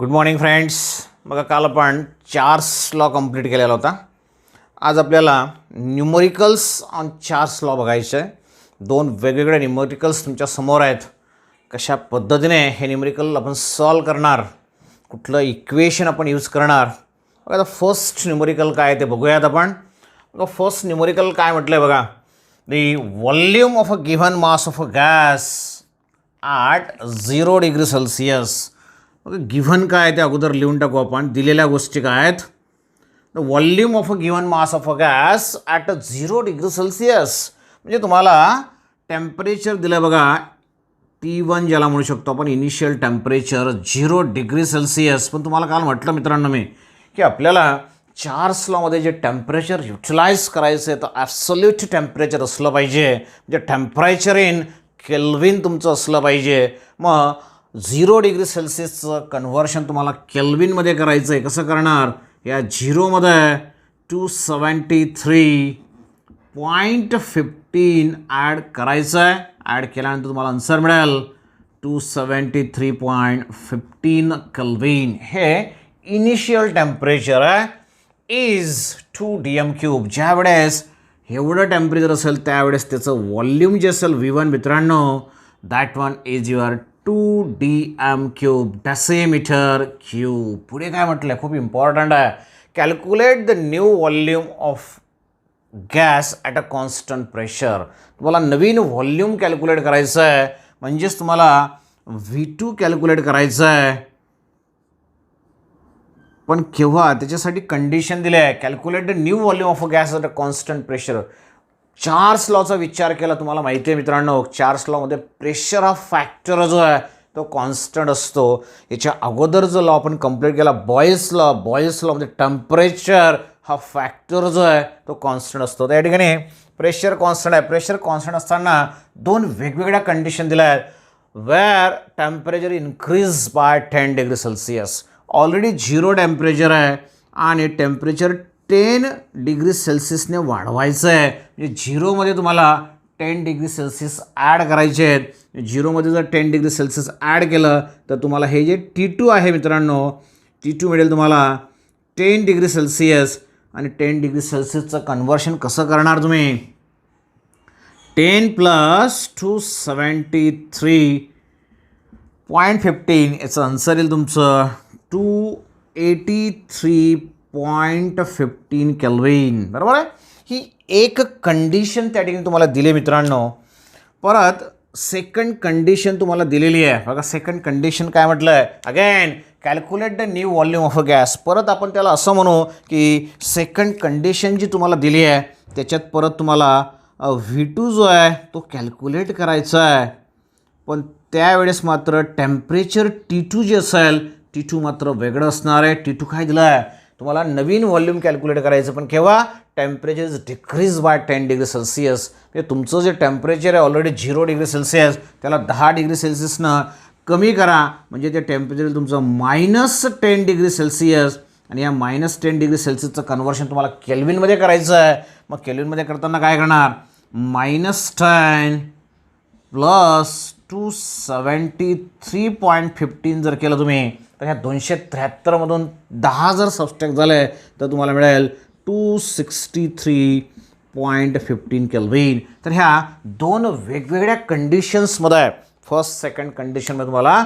Good morning friends. बघा, काल आपण चार्ल्स लॉ कंप्लीट केलेला होता. आज आपल्याला न्यूमरिकल्स ऑन चार्ल्स लॉ बघायचं आहे. दोन वेगवेगळे न्यूमरिकल्स तुमच्या समोर आहेत. कशा पद्धतीने हे न्यूमरिकल आपण सॉल्व करणार, कुठलं इक्वेशन आपण यूज करणार. बघा, फर्स्ट न्यूमरिकल काय ते बघूयात आपण. बघा, फर्स्ट न्यूमरिकल काय म्हटलं आहे बघा. The volume of a given mass of a gas at 0 degree Celsius. Given काय आहे ते अगोदर लिहून टाकू आपण. दिलेल्या गोष्टी काय आहेत. The volume of a given mass of a gas at 0 degree Celsius. म्हणजे तुम्हाला टेम्परेचर दिलं आहे बघा, T1 ज्याला म्हणू शकतो आपण, इनिशियल टेम्परेचर 0 डिग्री सेल्सिअस. पण तुम्हाला काल म्हटलं मित्रांनो मी की आपल्याला चार्ल्स लॉमध्ये जे टेम्परेचर युटिलाइज करायचं आहे तर ॲब्सोल्यूट टेम्परेचर असलं पाहिजे. म्हणजे टेम्परेचर इन केल्विन तुमचं असलं पाहिजे. मग 0 डिग्री सेल्सिअसचं कन्व्हर्शन तुम्हाला केल्विनमध्ये करायचं आहे. कसं करणार. या 0मध्ये 273.15 ॲड करायचं आहे. ॲड केल्यानंतर तुम्हाला आन्सर मिळेल 273.15 केल्विन. हे इनिशियल टेम्परेचर आहे. इज 2 DM³ ज्या वेळेस एवढं टेम्परेचर असेल त्यावेळेस त्याचं व्हॉल्यूम जे असेल V1 मित्रांनो, that one is your 2 DM³ decimetre cube. पुढे काय म्हटलं आहे, खूप इम्पॉर्टंट आहे. Calculate the new volume of gas at a constant pressure. तुम्हाला नवीन व्हॉल्यूम कॅल्क्युलेट करायचं आहे. म्हणजेच तुम्हाला V2 कॅल्क्युलेट करायचं आहे. पण केव्हा, त्याच्यासाठी कंडिशन दिली आहे. Calculate the new volume of a gas at a constant pressure. Charles लॉचा विचार केला, तुम्हाला माहिती आहे मित्रांनो, चार्ल्स लॉमध्ये प्रेशर हा फॅक्टर जो आहे तो कॉन्स्टंट असतो. याच्या अगोदर जो लॉ आपण कंप्लीट केला बॉयल्स लॉमध्ये टेम्परेचर हा फॅक्टर जो आहे तो कॉन्स्टंट असतो. त्या ठिकाणी प्रेशर कॉन्स्टंट आहे. प्रेशर कॉन्स्टंट असताना दोन वेगवेगळ्या कंडिशन दिल्या आहेत. Where temperature increase by 10 degree Celsius. Already 0 temperature आहे आणि टेम्परेचर 10 डिग्री सेल्सिअसने वाढवायचं आहे. म्हणजे 0मध्ये तुम्हाला 10 डिग्री सेल्सिअस ॲड करायचे आहेत. 0मध्ये जर 10 डिग्री सेल्सिअस ॲड केलं तर तुम्हाला हे जे T2 आहे मित्रांनो, T2 मिळेल तुम्हाला 10 डिग्री सेल्सिअस. आणि 10 डिग्री सेल्सिअसचं कन्व्हर्शन कसं करणार तुम्ही. 10 + 273.15 याचं आन्सर येईल तुमचं 283.15 केल्विन. बरोबर आहे. ही एक कंडिशन त्या ठिकाणी तुम्हाला दिली मित्रांनो. परत सेकंड कंडिशन तुम्हाला दिलेली आहे. बघा, सेकंड कंडिशन काय म्हटलं आहे. Again calculate the new volume of a gas. परत आपण त्याला असं म्हणू की सेकंड कंडिशन जी तुम्हाला दिली आहे त्याच्यात परत तुम्हाला V2 जो आहे तो कॅल्क्युलेट करायचा आहे. पण त्यावेळेस मात्र टेम्परेचर T2 जे असेल, T2 मात्र वेगळं असणार आहे. T2 काय दिलं आहे तुम्हाला, नवीन व्हॉल्यूम कॅल्क्युलेट करायचं. पण केव्हा, temperature is decrease by 10 degree Celsius. म्हणजे तुमचं जे टेम्परेचर आहे ऑलरेडी 0 डिग्री सेल्सिअस, त्याला 10 डिग्री सेल्सिअसनं कमी करा. म्हणजे ते टेम्परेचर तुमचं -10 डिग्री सेल्सिअस. आणि या -10 डिग्री सेल्सिअसचं कन्व्हर्शन तुम्हाला केल्विनमध्ये करायचं आहे. मग केल्विनमध्ये करताना काय करणार, -10 + 273.15 जर केलं तुम्ही तर ह्या 273मधून 10 जर सबस्ट्रॅक्ट झाले तर तुम्हाला मिळेल 263.15 केल्विन. तर ह्या दोन वेगवेगळ्या कंडिशन्समध्ये फर्स्ट सेकंड कंडिशनमध्ये तुम्हाला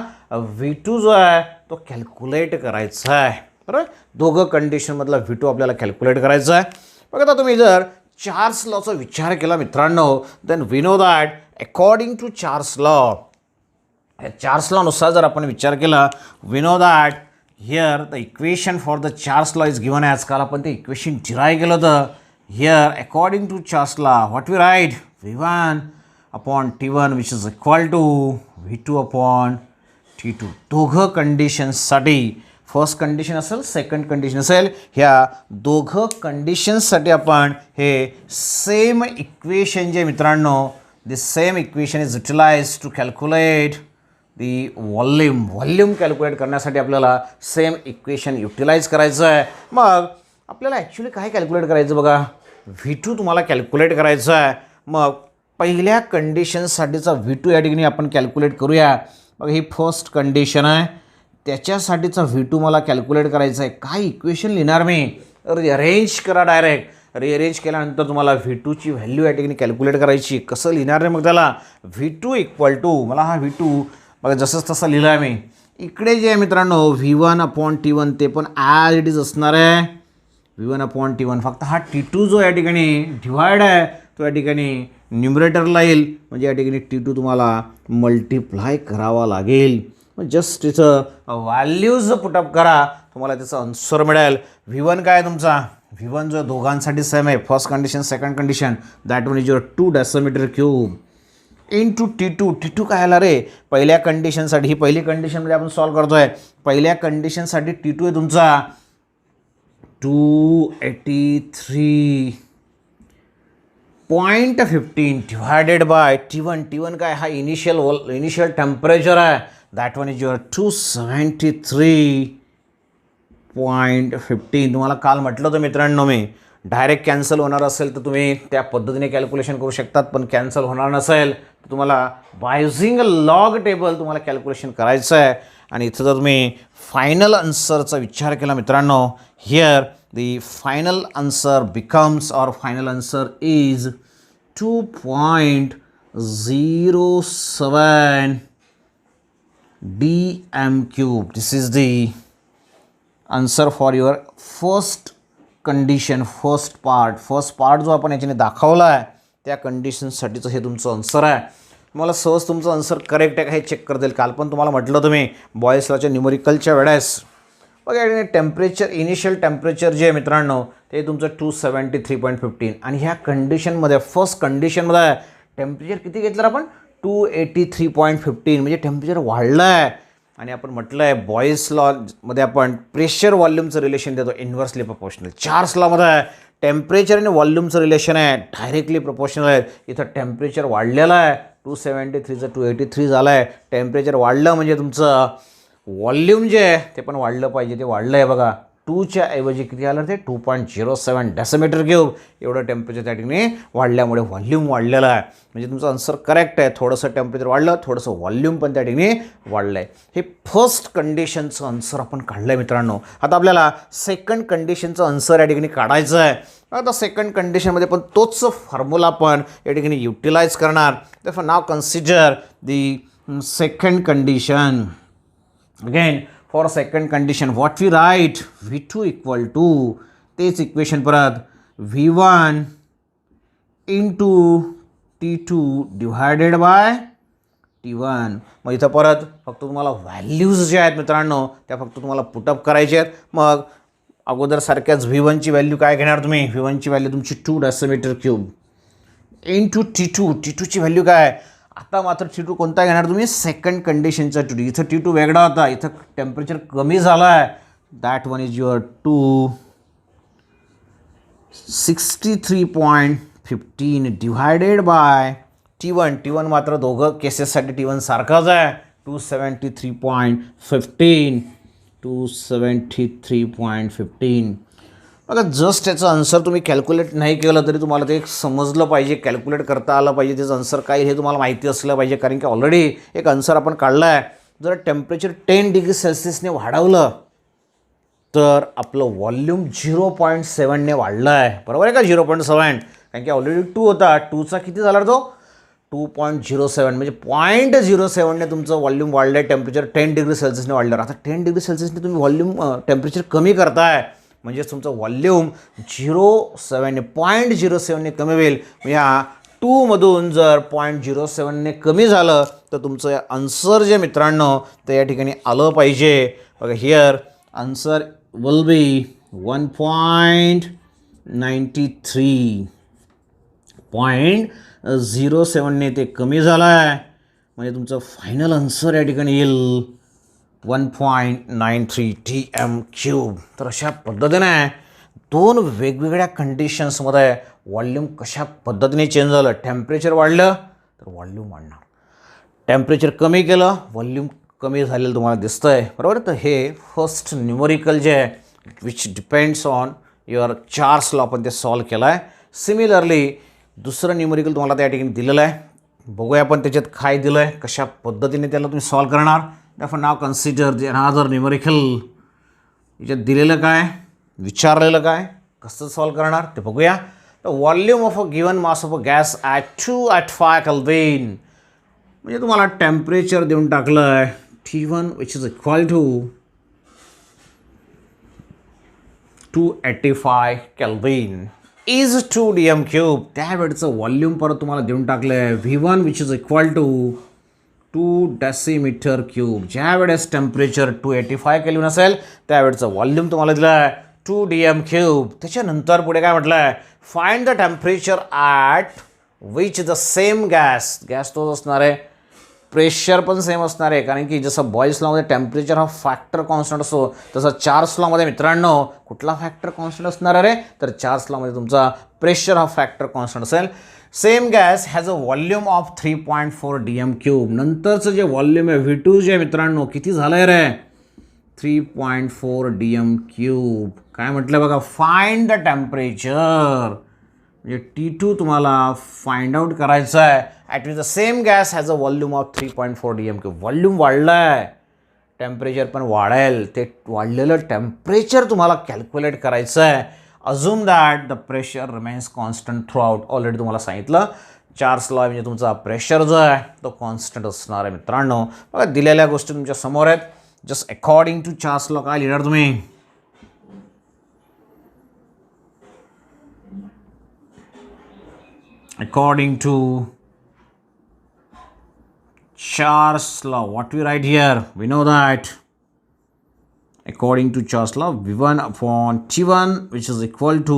V2 जो आहे तो कॅल्क्युलेट करायचा आहे. बरोबर. दोघं कंडिशनमधला V2 आपल्याला कॅल्क्युलेट करायचा आहे. बघा, आता तुम्ही जर चार्ल्स लॉचा विचार केला मित्रांनो, then we know that according to Charles law, Charles लॉनुसार जर आपण विचार केला, we know that here the equation for the Charles law is given as. काल आपण ते इक्वेशन डिराईव्ह केलं होतं. Here according to Charles law what we write, V1/T1 which is equal to V2/T2. दोघं कंडिशन्ससाठी, फर्स्ट कंडिशन असेल second condition असेल, ह्या दोघं कंडिशन्ससाठी आपण हे सेम इक्वेशन जे मित्रांनो, this same equation is utilise to calculate the volume calculate करण्यासाठी आपल्याला सेम इक्वेशन युटिलाइज करायचं आहे. मग आपल्याला ॲक्च्युली काय कॅल्क्युलेट करायचं बघा, V2 तुम्हाला कॅल्क्युलेट करायचं आहे. मग पहिल्या कंडिशनसाठीचा V2 या ठिकाणी आपण कॅल्क्युलेट करूया. बघा, ही फर्स्ट कंडिशन आहे. त्याच्यासाठीचा V2 मला कॅल्क्युलेट करायचा आहे. काय इक्वेशन लिहिणार मी? रिअरेंज करा डायरेक्ट. रिअरेंज केल्यानंतर तुम्हाला V2ची व्हॅल्यू या ठिकाणी कॅल्क्युलेट करायची. कसं लिहिणार आहे मग त्याला? V2 इक्वल टू, मला हा V2 बघा जसंच तसं लिहिलं आहे मी. इकडे जे आहे मित्रांनो V1/T1 ते पण ॲज इट इज असणार आहे V1/T1. फक्त हा T2 जो या ठिकाणी डिवाइड आहे तो या ठिकाणी न्युमरेटरला येईल. म्हणजे या ठिकाणी T2 तुम्हाला मल्टिप्लाय करावा लागेल. मग जस्ट तिचं व्हॅल्यूज पुटअप करा, तुम्हाला त्याचा आन्सर मिळेल. V1 काय आहे तुमचा? V1 जो दोघांसाठी सेम आहे. First condition, second condition, that one is your 2 decimetre cube into T2. T2 काय आला रे? पहिल्या कंडिशनसाठी, ही पहिली कंडिशनमध्ये आपण सॉल्व करतोय. पहिल्या कंडिशनसाठी T2 आहे तुमचा 283.15 डिवायडेड बाय T1. T1 काय? हा इनिशियल टेम्परेचर आहे. That one is your 273.15. तुम्हाला काल म्हटलं होतं मित्रांनो मी, डायरेक्ट कॅन्सल होणार असेल तर तुम्ही त्या पद्धतीने कॅल्क्युलेशन करू शकतात, पण कॅन्सल होणार नसेल तर तुम्हाला by using a log table तुम्हाला कॅल्क्युलेशन करायचं आहे. आणि इथं जर तुम्ही फायनल आन्सरचा विचार केला मित्रांनो, here the final answer becomes, और final answer is 2.07 dm cube. This is the answer for your first condition, first part जो आपण याच्याने दाखवला आहे त्या कंडिशनसाठीचं हे तुमचं आन्सर आहे. तुम्हाला सहज तुमचं आन्सर करेक्ट आहे का हे चेक करता येईल. काल पण तुम्हाला म्हटलं तुम्ही बॉयल्स लॉच्या न्यूमरिकलच्या वेळेस बघा या टेम्परेचर, इनिशियल टेम्परेचर जे आहे मित्रांनो ते तुमचं 273.15. आणि ह्या कंडिशनमध्ये, फर्स्ट कंडिशनमध्ये टेम्परेचर किती घेतलं आपण? 283.15. म्हणजे टेम्परेचर वाढलं आहे. आणि आपण म्हटलं आहे बॉयल्स लॉमध्ये आपण प्रेशर व्हॉल्यूमचं रिलेशन देतो इन्व्हर्सली प्रोपोर्शनल. चार्ल्स लॉमध्ये टेम्परेचर आणि व्हॉल्यूमचं रिलेशन आहे डायरेक्टली प्रोपोर्शनल आहे. इथं टेम्परेचर वाढलेलं आहे, 273चं 283 झालं आहे. टेम्परेचर वाढलं म्हणजे तुमचं व्हॉल्यूम जे आहे ते पण वाढलं पाहिजे. ते वाढलं आहे बघा. 2च्या ऐवजी किती आलं ते 2.07 डेसिमीटर क्यूब. एवढं टेम्परेचर त्या ठिकाणी वाढल्यामुळे व्हॉल्यूम वाढलेलं आहे. म्हणजे तुमचं आन्सर करेक्ट आहे. थोडंसं टेम्परेचर वाढलं, थोडंसं व्हॉल्यूम पण त्या ठिकाणी वाढलं आहे. हे फर्स्ट कंडिशनचं आन्सर आपण काढलं आहे मित्रांनो. आता आपल्याला सेकंड कंडिशनचं आन्सर या ठिकाणी काढायचं आहे. आता सेकंड कंडिशनमध्ये पण तोच फॉर्म्युला आपण या ठिकाणी युटिलाइज करणार. तर now consider the second condition. Again for second condition what we write? V2 equal to तेच इक्वेशन परत V1 into T2 divided by T1. मग इथं परत फक्त तुम्हाला व्हॅल्यूज ज्या आहेत मित्रांनो त्या फक्त तुम्हाला पुटअप करायचे आहेत. मग अगोदर सारख्याच V1ची व्हॅल्यू काय घेणार तुम्ही? V1ची व्हॅल्यू तुमची 2 डेसिमीटर क्यूब इंटू T2. T2ची व्हॅल्यू काय? आता मात्र T2 कोणता घेणार तुम्ही? सेकंड कंडिशनचा T2. इथं T2 वेगळा होता, इथं टेम्परेचर कमी झालं आहे. That one is your 263.15 divided by T1. T1 मात्र दोघं केसेससाठी T1 सारखाच आहे. 273.15. बघा जस्ट त्याचं आन्सर तुम्ही कॅल्क्युलेट नाही केलं तरी तुम्हाला ते समजलं पाहिजे, कॅल्क्युलेट करता आलं पाहिजे. त्याचं आन्सर काय हे तुम्हाला माहिती असलं पाहिजे, कारण की ऑलरेडी एक आन्सर आपण काढला आहे. जर टेम्परेचर 10 डिग्री सेल्सिअसने वाढवलं तर आपलं व्हॉल्यूम 0.7ने वाढलं आहे. बरोबर आहे का? 0.7. कारण की ऑलरेडी 2 होता. 2चा किती झाला तो? 2.07. म्हणजे 0.07ने तुमचं व्हॉल्यूम वाढलं आहे. टेम्परेचर 10 डिग्री सेल्सिअसने वाढलं. आता 10 डिग्री सेल्सिअसने तुम्ही व्हॉल्यूम टेम्परेचर कमी करताय म्हणजेच तुमचं व्हॉल्यूम 0.07ने कमी होईल. ह्या 2मधून जर 0.07ने कमी झालं तर तुमचं आन्सर जे मित्रांनो ते या ठिकाणी आलं पाहिजे. बघा हिअर आन्सर विल बी 1.93.07ने ते कमी झालं आहे. म्हणजे तुमचं फायनल आन्सर या ठिकाणी येईल 1.93 dm क्यूब. तर अशा पद्धतीने दोन वेगवेगळ्या कंडिशन्समध्ये व्हॉल्यूम कशा पद्धतीने चेंज झालं. टेम्परेचर वाढलं तर व्हॉल्यूम वाढणार, टेम्परेचर कमी केलं व्हॉल्यूम कमी झालेलं तुम्हाला दिसतं आहे. बरोबर. तर हे फर्स्ट न्यूमरिकल जे आहे which depends on your Charles law आपण ते सॉल्व केलं आहे. सिमिलरली दुसरं न्यूमरिकल तुम्हाला त्या ठिकाणी दिलेलं आहे. बघूया आपण त्याच्यात काय दिलं आहे, कशा पद्धतीने त्याला तुम्ही सॉल्व करणार Therefore now consider the another numerical. याच्यात दिलेलं काय, विचारलेलं काय, कसं सॉल्व करणार ते बघूया. The volume of a given mass of a gas at 285 kelvin. म्हणजे तुम्हाला टेम्परेचर देऊन टाकलं आहे T1 which is equal to 285 kelvin is 2 dm cube. त्यावेळेचं व्हॉल्यूम परत तुम्हाला देऊन टाकलं आहे V1 which is equal to 2 decimetre cube. ज्या वेळेस टेम्परेचर 285 केल्विन असेल त्यावेळेचं व्हॉल्यूम तुम्हाला दिलं आहे 2 dm क्यूब. त्याच्यानंतर पुढे काय म्हटलं आहे, find the temperature at which the same gas. Gas तोच असणार आहे, प्रेशर पण सेम असणार आहे, कारण की जसं बॉईल्स लॉमध्ये टेम्परेचर हा फॅक्टर कॉन्स्टंट असतो तसं चार्ल्स लॉमध्ये मित्रांनो कुठला फॅक्टर कॉन्स्टंट असणार आहे, तर चार्ल्स लॉमध्ये तुमचा प्रेशर हा फॅक्टर कॉन्स्टंट असेल. Same gas has a volume of 3.4 dm cube. नंतरचं जे व्हॉल्यूम आहे V2 जे मित्रांनो किती झालं आहे रे, 3.4 dm क्यूब. काय म्हटलं बघा, फाइंड द टेम्परेचर. म्हणजे T2 तुम्हाला फाइंड आउट करायचं आहे at with the same gas has a volume of 3.4 dm cube. Volume वाढलं आहे, टेम्परेचर पण वाढेल. ते वाढलेलं टेम्परेचर तुम्हाला कॅल्क्युलेट करायचं आहे. Assume that the pressure remains constant through out. Already तुम्हाला सांगितलं चार्ल्स लॉ म्हणजे तुमचा प्रेशर जो आहे तो कॉन्स्टंट असणार आहे मित्रांनो. बघा दिलेल्या गोष्टी तुमच्या समोर आहेत. Just according to Charles law काय लिहिणार तुम्ही, according to Charles law, what we write here, we know that according to Charles law V1 upon T1 which is equal to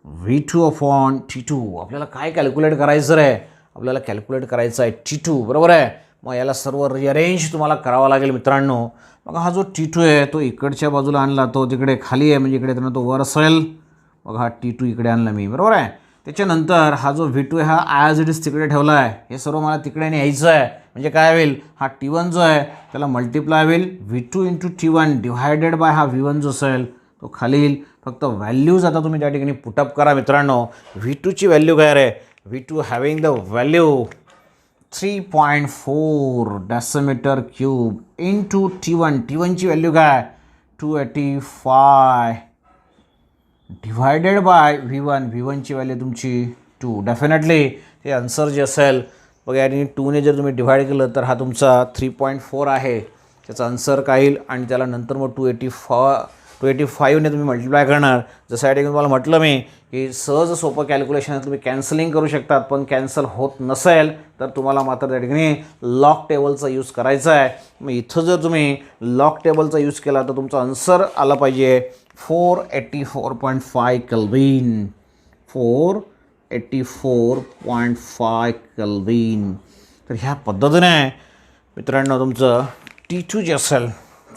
V2 upon T2. आपल्याला काय कॅल्क्युलेट करायचं रे, आपल्याला calculate करायचं आहे T2, बरोबर आहे. मग याला सर्व रिअरेंज तुम्हाला करावं लागेल मित्रांनो. मग हा जो T2 आहे तो इकडच्या बाजूला आणला, तो तिकडे खाली आहे म्हणजे इकडे तो वर असेल. बघा हा T2 इकडे आणला मी, बरोबर आहे. त्याच्यानंतर हा जो V2 आहे हा ॲज इट इज तिकडे ठेवला आहे. हे सर्व मला तिकडे न्यायचं आहे. म्हणजे काय होईल, हा T1 जो आहे त्याला मल्टिप्लाय होईल V2 into T1 divided by हा V1 जो असेल तो खाली येईल. फक्त व्हॅल्यूज आता तुम्ही त्या ठिकाणी पुटअप करा मित्रांनो. V2ची व्हॅल्यू काय रे, V2 having the value 3.4 decimetre cube into T1. T1ची व्हॅल्यू काय 285 डिवायडेड बाय V1. V1ची व्हॅल्यू तुमची 2. डेफिनेटली हे आन्सर जे असेल बघा याने 2ने जर तुम्ही डिवाइड केलं तर हा तुमचा 3.4 आहे. त्याचा आन्सर काय येईल आणि त्याला नंतर मग 285ने तुम्ही मल्टिप्लाय करणार. जसं या ठिकाणी तुम्हाला म्हटलं मी की सहज सोपं कॅल्क्युलेशन तुम्ही कॅन्सलिंग करू शकतात, पण कॅन्सल होत नसेल तर तुम्हाला मात्र त्या ठिकाणी लॉग टेबलचा यूज करायचा आहे. मग इथं जर तुम्ही लॉग टेबलचा यूज केला तर तुमचा आन्सर आला पाहिजे 484.5 केल्विन. 484.5 केल्विन. तर ह्या पद्धतीने मित्रांनो तुमचं T2 जे असेल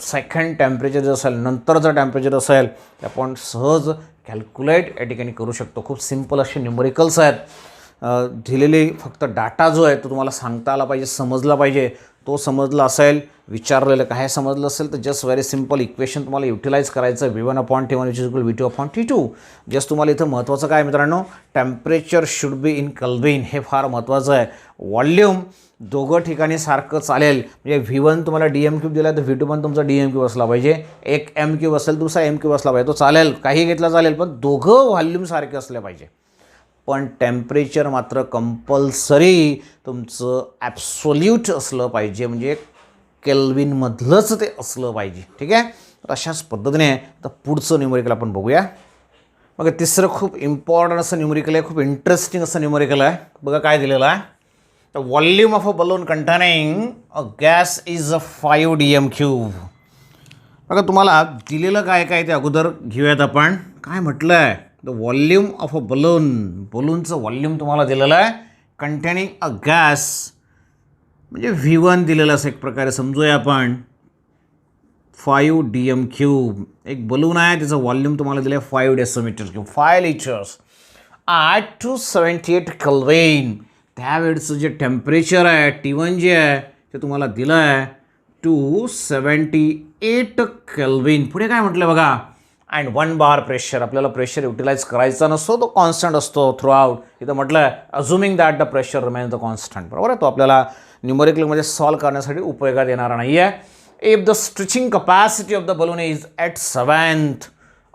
सेकंड टेम्परेचर जे असेल नंतरचं टेम्परेचर असेल ते आपण सहज कॅल्क्युलेट या ठिकाणी करू शकतो. खूप सिम्पल असे न्यूमरिकल्स आहेत. दिलेली फक्त डाटा जो आहे तो तुम्हाला सांगता आला पाहिजे, समजला पाहिजे. तो समजला असेल, विचारलेलं काय समजलं असेल तर जस्ट व्हेरी सिम्पल इक्वेशन तुम्हाला युटिलाइज करायचं V1 upon T1 which is equal V2 upon T2. Just तुम्हाला इथं महत्त्वाचं काय मित्रांनो, temperature should be in kelvin. हे फार महत्त्वाचं आहे. व्हॉल्यूम दोघं ठिकाणी सारखं चालेल. म्हणजे V1 तुम्हाला dm क्यूब दिला तर V2 पण तुमचा dm क्यूब असला पाहिजे. एक m क्यूब असेल दुसरा m क्यूब असला पाहिजे, तो चालेल, काही घेतला चालेल, पण दोघं व्हॉल्यूम सारखे असले पाहिजे. पण टेम्परेचर मात्र कंपल्सरी तुमचं ॲब्सोल्यूट असलं पाहिजे, म्हणजे केल्विनमधलंच ते असलं पाहिजे. ठीक आहे. तर अशाच पद्धतीने तर पुढचं न्यूमरिकल आपण बघूया. बघा तिसरं खूप इम्पॉर्टंट असं न्यूमरिकल आहे, खूप इंटरेस्टिंग असं न्यूमरिकल आहे. बघा काय दिलेलं आहे, the volume of a balloon containing a gas is a 5 dm cube. बघा तुम्हाला दिलेलं काय काय ते अगोदर घेऊयात आपण. काय म्हटलं आहे, the volume of a balloon. बलूनचं व्हॉल्यूम तुम्हाला दिलेलं आहे कंटेनिंग अ गॅस, म्हणजे V1 दिलेलं असं एक प्रकारे समजूया आपण 5 dm क्यूब. एक बलून आहे त्याचं व्हॉल्यूम तुम्हाला दिलं आहे 5 decimetre cube, 5 litres at 278 kelvin. त्यावेळेचं जे टेम्परेचर आहे T1 जे आहे ते तुम्हाला दिलं आहे 278 केल्विन. पुढे काय म्हटलं बघा, अँड 1 बार प्रेशर. आपल्याला प्रेशर युटिलाइज करायचा नसतो, तो कॉन्स्टंट असतो थ्रू आउट. इथं म्हटलं आहे assuming that the pressure remains the constant. बरोबर आहे, तो आपल्याला न्यूमेरिकलमध्ये सॉल्व करण्यासाठी उपयोगात येणार नाही आहे. If the stretching capacity of the balloon is at 7th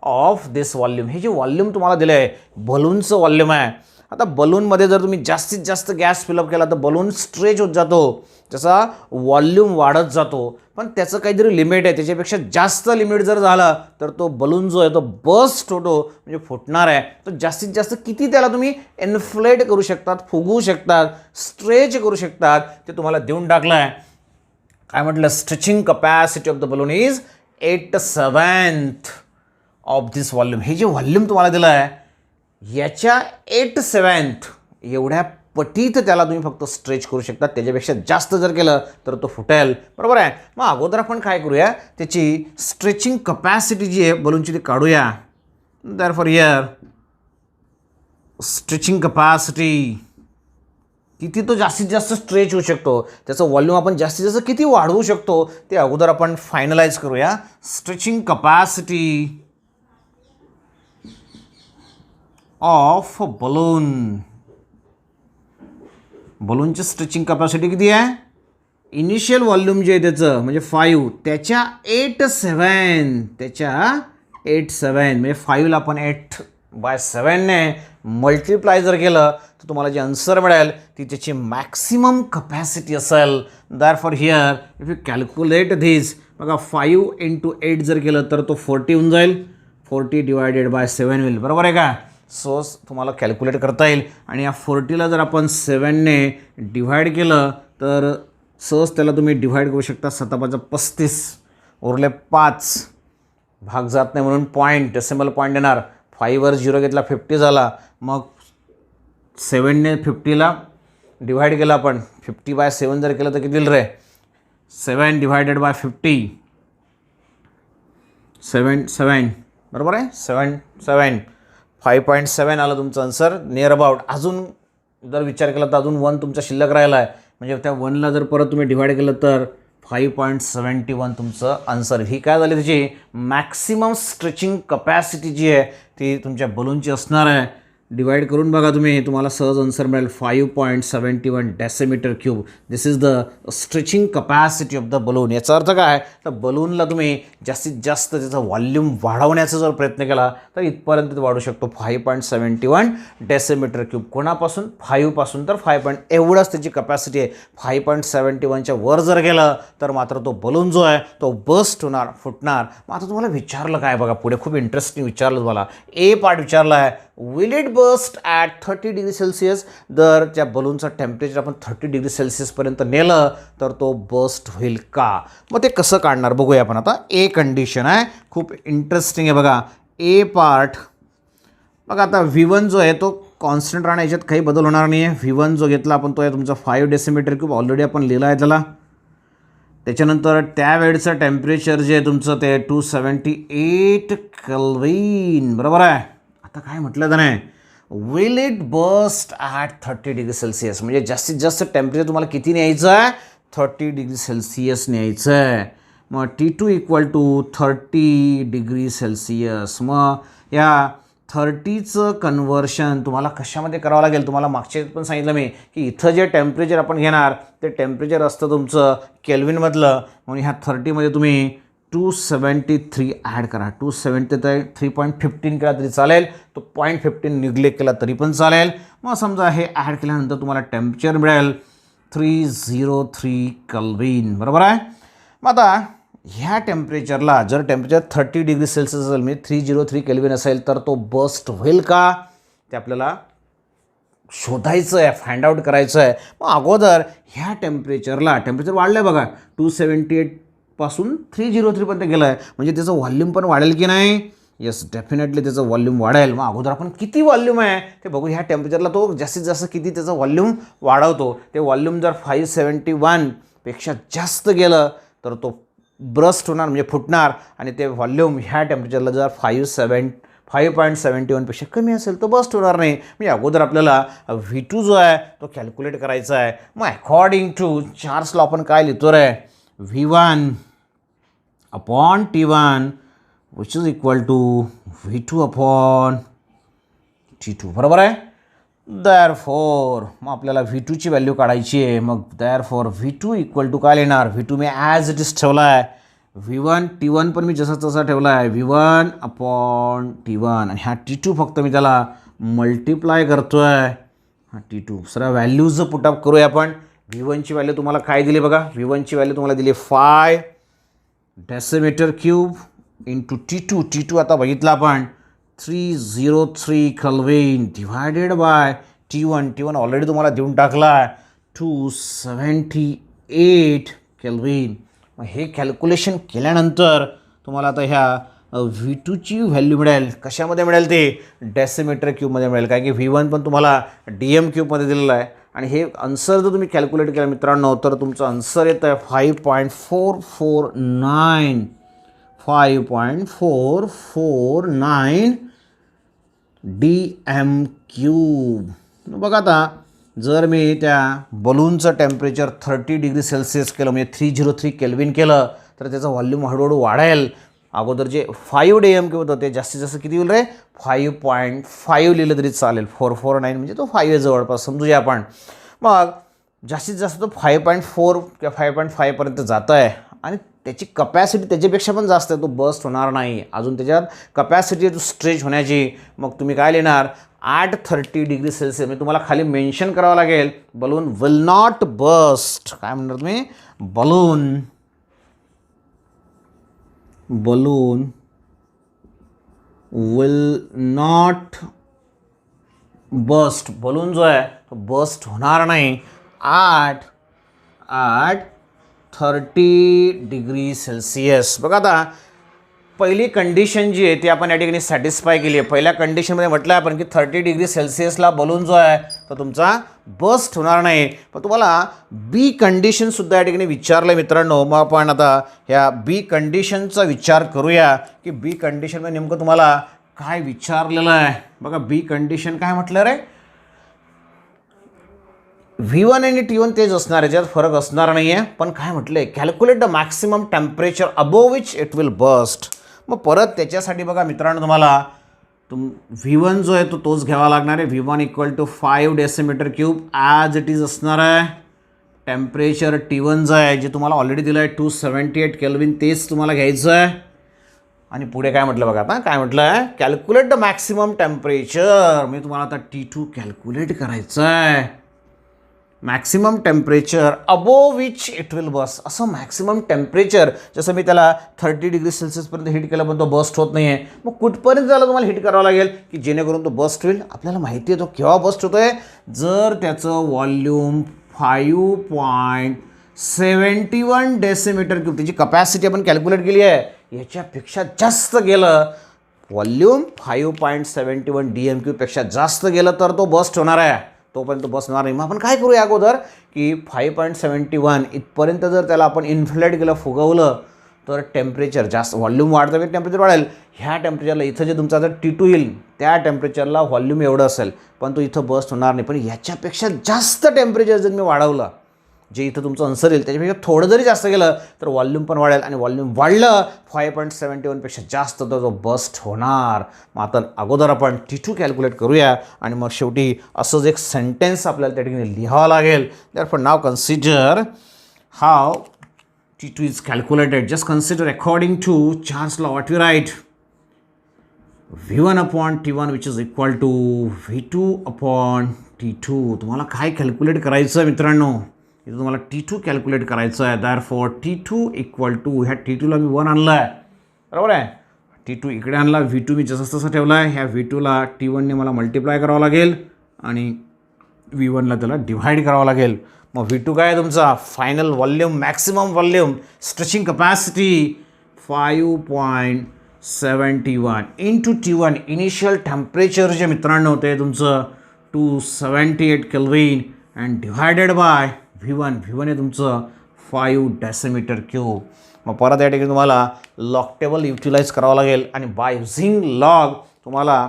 of this volume. हे जे व्हॉल्यूम तुम्हाला दिलं आहे बलूनचं व्हॉल्यूम आहे. आता बलूनमध्ये जर तुम्ही जास्तीत जास्त गॅस फिलअप केला तर बलून स्ट्रेच होत जातो, त्याचा व्हॉल्यूम वाढत जातो. पण त्याचं काहीतरी लिमिट आहे, त्याच्यापेक्षा जास्त लिमिट जर झालं तर तो बलून जो आहे तो बस्ट होतो, म्हणजे फुटणार आहे. तर जास्तीत जास्त किती त्याला तुम्ही इन्फ्लेट करू शकतात, फुगवू शकतात, स्ट्रेच करू शकतात, ते तुम्हाला देऊन टाकलं आहे. काय म्हटलं, stretching capacity of the balloon is 8/7 of this volume. हे जे व्हॉल्यूम तुम्हाला दिलं आहे याच्या 8/7 एवढ्या पटीत त्याला तुम्ही फक्त स्ट्रेच करू शकता. त्याच्यापेक्षा जास्त जर केलं तर तो फुटेल. बरोबर आहे. मग अगोदर आपण काय करूया, त्याची स्ट्रेचिंग कपॅसिटी जी आहे बलूनची ती काढूया. देअरफॉर हिअर स्ट्रेचिंग कपॅसिटी किती तो जास्तीत जास्त स्ट्रेच होऊ शकतो, त्याचं व्हॉल्यूम आपण जास्तीत जास्त किती वाढवू शकतो ते अगोदर आपण फायनलाइज करूया. Stretching capacity of balloon. बलूनची स्ट्रेचिंग कपॅसिटी किती आहे, इनिशियल व्हॉल्यूम जे आहे त्याचं म्हणजे 5 त्याच्या 8/7 म्हणजे 5ला आपण 8/7ने मल्टिप्लाय जर केलं तर तुम्हाला जे आन्सर मिळेल ती त्याची मॅक्सिमम कपॅसिटी असेल. Therefore here if you calculate this, बघा 5 × 8 जर केलं तर तो 40 होऊन जाईल. 40 / 7 होईल. बरोबर आहे का. सो तुम्हाला कॅल्क्युलेट करता येईल. आणि या 40ला जर आपण 7ने डिव्हाइड केलं तर सहज त्याला तुम्ही डिव्हाइड करू शकता. 7×5 उरले 5, भाग जात नाही म्हणून पॉईंट, डेसिमल पॉईंट येणार. 5वर 0 घेतला 50 झाला. मग 7ने 50ला डिव्हाइड केलं आपण, 50/7 जर केलं तर किती येईल रे, 7 / 50 7 बरोबर आहे. 7 5.7 आलं तुमचं आन्सर नियर अबाउट. अजून जर विचार केला तर अजून 1 तुमचा शिल्लक राहिला आहे, म्हणजे त्या 1ला जर परत तुम्ही डिव्हाइड केलं तर 5.71 तुमचं आन्सर. ही काय झाली, त्याची मॅक्सिमम स्ट्रेचिंग कपॅसिटी जी आहे ती तुमच्या बलूनची असणार आहे. डिवाइड करून बघा तुम्ही, तुम्हाला सहज आन्सर मिळेल 5.71 decimetre cube. This is the stretching capacity of the balloon. याचा अर्थ काय, तर बलूनला तुम्ही जास्तीत जास्त त्याचा व्हॉल्यूम वाढवण्याचा जर प्रयत्न केला तर इथपर्यंत वाढू शकतो 5.71 डेसिमीटर क्यूब. कोणापासून, 5 पासून तर 5 एवढंच त्याची कपॅसिटी आहे. 5.71च्या वर जर गेलं तर मात्र तो बलून जो आहे तो बस्ट होणार, फुटणार. मग आता तुम्हाला विचारलं काय बघा, पुढे खूप इंटरेस्टिंग विचारलं तुम्हाला. ए पार्ट विचारला आहे, will it burst at 30 degree Celsius. जर त्या बलूनचं टेम्परेचर आपण 30 डिग्री सेल्सिअसपर्यंत नेलं तर तो बस्ट होईल का. मग ते कसं काढणार बघूया आपण आता. ए कंडिशन आहे, खूप इंटरेस्टिंग आहे बघा. ए पार्ट बघा, आता V1 जो आहे तो कॉन्स्टंट राहणार, याच्यात काही बदल होणार नाही आहे. V1 जो घेतला आपण तो आहे तुमचा 5 डेसिमीटर क्यूब, ऑलरेडी आपण लिहिला आहे त्याला. त्याच्यानंतर त्यावेळचं टेम्परेचर जे आहे तुमचं ते 278 केल्विन बरोबर आहे. आता काय म्हटलं त्याने, will it burst at 30 degree Celsius, म्हणजे जास्तीत जास्त टेम्परेचर तुम्हाला किती न्यायचं आहे, 30 डिग्री सेल्सिअस न्यायचं आहे. मग T2 = 30 डिग्री सेल्सिअस. मग या 30चं कन्व्हर्शन तुम्हाला कशामध्ये करावं लागेल, तुम्हाला मागच्या पण सांगितलं मी की इथं जे टेम्परेचर आपण घेणार ते टेम्परेचर असतं तुमचं केल्विनमधलं. म्हणून ह्या 30मध्ये तुम्ही 273 ॲड करा. 273.15 केला तरी चालेल, तो 0.15 निग्लेक्ट केला तरी पण चालेल. मग समजा हे ॲड केल्यानंतर तुम्हाला टेम्परेचर मिळेल 303 केल्विन बरोबर आहे. मग आता ह्या टेम्परेचरला जर टेम्परेचर 30 डिग्री सेल्सिअस असेल, म्हणजे 303 केल्विन असेल, तर तो बस्ट होईल का ते आपल्याला शोधायचं आहे, फाइंड आउट करायचं आहे. मग अगोदर ह्या टेम्परेचरला, टेम्परेचर वाढलं आहे बघा, 278 पासून 303 पर्यंत गेलं आहे, म्हणजे त्याचं व्हॉल्यूम पण वाढेल की नाही. येस, डेफिनेटली त्याचं व्हॉल्यूम वाढेल. मग अगोदर आपण किती व्हॉल्यूम आहे ते बघू. ह्या टेम्परेचरला तो जास्तीत जास्त किती त्याचं व्हॉल्यूम वाढवतो. ते व्हॉल्यूम जर 571 पेक्षा जास्त गेलं तर तो ब्रस्ट होणार, म्हणजे फुटणार. आणि ते व्हॉल्यूम ह्या टेम्परेचरला जर 5.71 पेक्षा कमी असेल तर बस्ट होणार नाही. म्हणजे अगोदर आपल्याला V2 जो आहे तो कॅल्क्युलेट करायचा आहे. मग अकॉर्डिंग टू चार्ल्स लॉ आपण काय लिहितो रे, V1/T1 which is equal to V2 upon T2 बरोबर आहे. देअरफॉर मग आपल्याला V2ची व्हॅल्यू काढायची आहे. मग देअरफॉर V2 इक्वल टू काय लिहिणार. V2 me as it is ठेवला आहे. V1 T1 पण मी जसा तसा ठेवला आहे. V1 अपॉन T1 आणि हा T2 फक्त मी त्याला मल्टिप्लाय करतो आहे. हा T2 सर व्हॅल्यूज पुटअप करूया आपण. V1ची व्हॅल्यू तुम्हाला काय दिली बघा. V1ची व्हॅल्यू तुम्हाला दिली 5 डेसिमीटर क्यूब इंटू T2 आता बघितला आपण 303 kelvin divided by T1 already तुम्हाला देऊन टाकला 278 केल्विन. मग हे कॅल्क्युलेशन केल्यानंतर तुम्हाला आता ह्या V2ची व्हॅल्यू मिळेल. कशामध्ये मिळेल ते डेसिमीटर क्यूबमध्ये मिळेल. कारण की V1 पण तुम्हाला DM क्यूबमध्ये दिलेलं आहे. आणि हे आन्सर जर तुम्ही कॅल्क्युलेट केलं मित्रांनो तर तुमचं आन्सर येतं आहे 5.449 DM क्यूब. बघा आता जर मी त्या बलूनचं टेम्परेचर 30 डिग्री सेल्सिअस केलं म्हणजे 303 केल्विन केलं तर त्याचं व्हॉल्यूम हळूहळू वाढेल. अगोदर जे 5 DM क्यूब होतं ते जास्तीत जास्त किती होईल रे 5.5 लिहिलं तरी चालेल. 449 म्हणजे तो 5 जवळपास समजूया आपण. मग जास्तीत जास्त तो 5.4 किंवा 5.5 पर्यंत जात आहे आणि त्याची कपॅसिटी त्याच्यापेक्षा पण जास्त आहे. तो बस्ट होणार नाही. अजून त्याच्यात कपॅसिटी आहे तो स्ट्रेच होण्याची. मग तुम्ही काय लिहिणार 830 डिग्री सेल्सिअस म्हणजे तुम्हाला खाली मेन्शन करावं लागेल बलून विल नॉट बस्ट. काय म्हणणार तुम्ही balloon will not burst. Balloon जो आहे तो बस्ट होणार नाही 830 डिग्री सेल्सिअस. बघा आता पहिली कंडिशन जी आहे ती आपण या ठिकाणी सॅटिस्फाय केली आहे. पहिल्या कंडिशनमध्ये म्हटलं आहे आपण की 30 डिग्री सेल्सिअसला बलून जो आहे तो तुमचा बस्ट होणार नाही. पण तुम्हाला बी कंडिशनसुद्धा या ठिकाणी विचारलं आहे मित्रांनो. मग आपण आता ह्या बी कंडिशनचा विचार करूया की बी कंडिशनमध्ये नेमकं तुम्हाला काय विचारलेलं आहे. बघा बी कंडिशन काय म्हटलं रे V1 आणि T1 तेच असणार आहे. त्यात फरक असणार नाही आहे. पण काय म्हटलं आहे calculate the maximum temperature above which it will burst. मग परत त्याच्यासाठी बघा मित्रांनो तुम्हाला V1 जो आहे तो तोच घ्यावा लागणार आहे. V1 equal to 5 decimetre cube as it is असणार आहे. टेम्परेचर T1 जो आहे जे तुम्हाला ऑलरेडी दिलं आहे 278 केल्विन तेच तुम्हाला घ्यायचं आहे. आणि पुढे काय म्हटलं बघा आता काय म्हटलं आहे कॅल्क्युलेट द मॅक्सिमम टेम्परेचर. मी तुम्हाला आता T2 कॅल्क्युलेट करायचं आहे. Maximum temperature above which it will burst. असं मॅक्सिमम टेम्परेचर जसं मी त्याला 30 डिग्री सेल्सिअसपर्यंत हिट केलं पण तो बस्ट होत नाही आहे. मग कुठपर्यंत त्याला तुम्हाला हिट करावं लागेल की जेणेकरून तो बस्ट होईल. आपल्याला माहिती आहे तो केव्हा बस्ट होतो आहे जर त्याचं व्हॉल्यूम 5.71 डेसिमीटर क्यूब त्याची कपॅसिटी आपण कॅल्क्युलेट केली आहे याच्यापेक्षा जास्त गेलं व्हॉल्यूम 5.71 DM क्यूबपेक्षा जास्त गेलं तर तो बस्ट होणार आहे. तोपर्यंत बसणार नाही. मग आपण काय करूया अगोदर की 5.71 इथपर्यंत जर त्याला आपण इन्फ्लेट केलं फुगवलं तर टेम्परेचर जास्त व्हॉल्यूम वाढतं की टेम्परेचर वाढेल. ह्या टेम्परेचरला इथं जे तुमचा जर T2 येईल त्या टेम्परेचरला व्हॉल्यूम एवढं असेल पण तो इथं बस्ट होणार नाही. पण याच्यापेक्षा जास्त टेम्परेचर जर मी वाढवलं जे इथं तुमचं आन्सर येईल त्याच्यापेक्षा थोडं जरी जास्त गेलं तर व्हॉल्यूम पण वाढेल आणि व्हॉल्यूम वाढलं 5.71पेक्षा जास्त तर तो बस्ट होणार. मग आता अगोदर आपण T2 कॅल्क्युलेट करूया आणि मग शेवटी असंच एक सेंटेन्स आपल्याला त्या ठिकाणी लिहावं लागेल. Therefore now consider how T2 is calculated. Just consider according to Charles law what we write V1 upon T1 which is equal to V2 upon T2. तुम्हाला काय कॅल्क्युलेट करायचं मित्रांनो इथं तुम्हाला T2 कॅल्क्युलेट करायचं आहे. देअरफॉर T2 इक्वल टू ह्या T2ला मी 1 आणलं आहे बरोबर आहे. T2 इकडे आणला V2 मी जसं तसं ठेवला आहे. ह्या V2ला T1ने मला मल्टिप्लाय करावं लागेल आणि V1ला त्याला डिव्हाइड करावं लागेल. मग V2 काय आहे तुमचा final volume maximum volume stretching capacity 5.71 into T1 initial temperature जे मित्रांनो होते तुमचं 278 kelvin and divided by V1 आहे तुमचं 5 डेसिमीटर क्यूब. मग परत या ठिकाणी तुम्हाला लॉग टेबल युटिलाइज करावं लागेल आणि बाय युझिंग लॉग तुम्हाला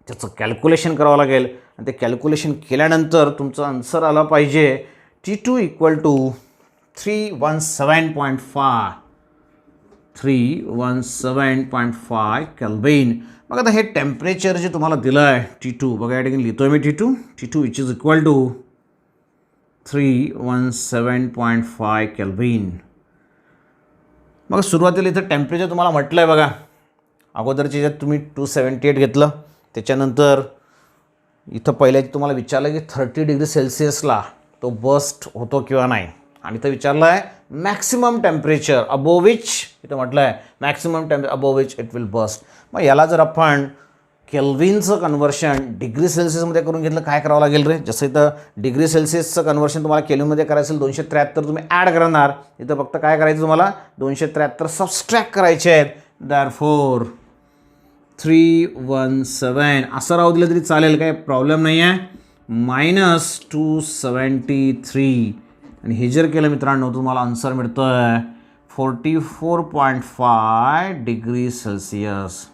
त्याचं कॅल्क्युलेशन करावं लागेल आणि ते कॅल्क्युलेशन केल्यानंतर तुमचं आन्सर आला पाहिजे T2 इक्वल टू 317.5 317.5 केल्विन. मग आता हे टेम्परेचर जे तुम्हाला दिलं आहे T2, बघा या ठिकाणी लिहितो मी T2 which is equal to 317.5 kelvin. मग सुरुवातीला इथं टेम्परेचर तुम्हाला म्हटलं आहे बघा, अगोदरच्या याच्यात तुम्ही 278 घेतलं, त्याच्यानंतर इथं पहिल्या तुम्हाला विचारलं की 30 डिग्री सेल्सिअसला तो बस्ट होतो किंवा नाही, आणि इथं विचारलं आहे मॅक्सिमम टेम्परेचर अबोव विच, इथं म्हटलं आहे maximum above which it will burst. मग याला जर आपण केल्विनचं कन्व्हर्शन डिग्री सेल्सिअसमध्ये करून घेतलं काय करावं लागेल रे, जसं इथं डिग्री सेल्सिअसचं कन्व्हर्शन तुम्हाला केल्विनमध्ये करायचं असेल 273 तुम्ही ॲड करणार, इथं फक्त काय करायचं तुम्हाला 273 सबस्ट्रॅक्ट करायचे आहेत. दॅरफोर 317 असं राहू दिलं तरी चालेल, काही प्रॉब्लेम नाही आहे, -273, आणि हे जर केलं मित्रांनो तुम्हाला आन्सर मिळतो आहे 44.5 डिग्री सेल्सिअस.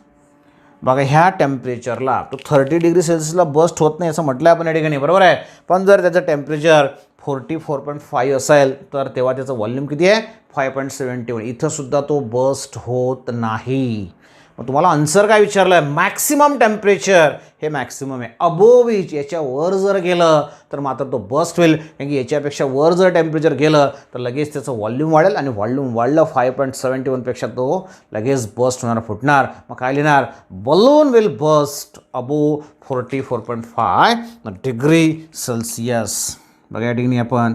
बघा ह्या टेम्परेचरला तो 30 डिग्री सेल्सिअसला बस्ट होत नाही असं म्हटलं आपण या ठिकाणी, बरोबर आहे. पण जर त्याचं टेम्परेचर 44.5 असेल तर तेव्हा त्याचं व्हॉल्यूम किती आहे 5.71. इथं सुद्धा तो बस्ट होत नाही. मग तुम्हाला आन्सर काय विचारलं आहे, मॅक्सिमम टेम्परेचर हे मॅक्सिमम आहे, अबोव विच याच्यावर जर गेलं तर मात्र तो बस्ट होईल, कारण की याच्यापेक्षा वर जर टेम्परेचर गेलं तर लगेच त्याचं व्हॉल्यूम वाढेल, आणि व्हॉल्यूम वाढलं 5.71पेक्षा तो लगेच बस्ट होणार, फुटणार. मग काय लिहिणार, balloon will burst above 44.5 degree Celsius. बघा या ठिकाणी आपण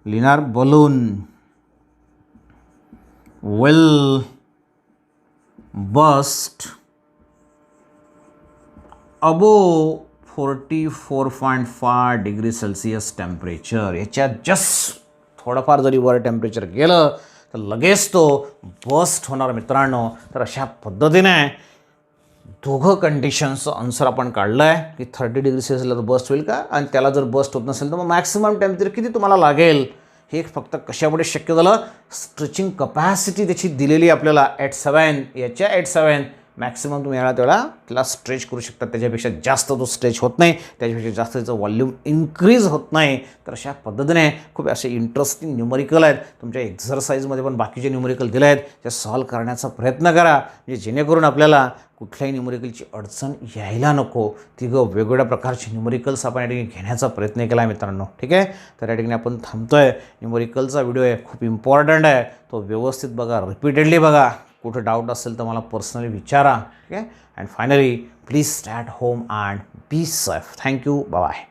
लिहिणार balloon will burst above 44.5 degree Celsius temperature. याच्यात जस्ट थोडंफार जरी वर टेम्परेचर गेलं तर लगेच तो बस्ट होणार मित्रांनो. तर अशा पद्धतीने दोघं कंडिशन्सचं आन्सर आपण काढलं आहे की 30 डिग्री सेल्सिअसला तर बस्ट होईल का, आणि त्याला जर बस्ट होत नसेल तर मग मॅक्सिमम टेम्परेचर किती तुम्हाला लागेल, हे फक्त कशामुळे शक्य झालं, स्ट्रेचिंग कपॅसिटी त्याची दिलेली आपल्याला 87, याच्या 87 मॅक्सिमम तुम्ही याला तेवढा त्याला स्ट्रेच करू शकता, त्याच्यापेक्षा जास्त तो स्ट्रेच होत नाही, त्याच्यापेक्षा जास्त त्याचं व्हॉल्यूम इन्क्रीज होत नाही. तर अशा पद्धतीने खूप असे इंटरेस्टिंग न्यूमरिकल आहेत, तुमच्या एक्झरसाईजमध्ये पण बाकीचे न्यूमरिकल दिले आहेत, ते सॉल्व करण्याचा प्रयत्न करा, म्हणजे जेणेकरून आपल्याला कुठल्याही न्यूमरिकलची अडचण यायला नको. तिघं वेगवेगळ्या प्रकारचे न्यूमरिकल्स आपण या ठिकाणी घेण्याचा प्रयत्न केला आहे मित्रांनो, ठीक आहे. तर या ठिकाणी आपण थांबतो आहे. न्यूमरिकलचा व्हिडिओ आहे, खूप इम्पॉर्टंट आहे, तो व्यवस्थित बघा, रिपीटेडली बघा. कुठं डाऊट असेल तर मला पर्सनली विचारा, ठीक आहे. And finally please stay at home and be safe. Thank you, bye.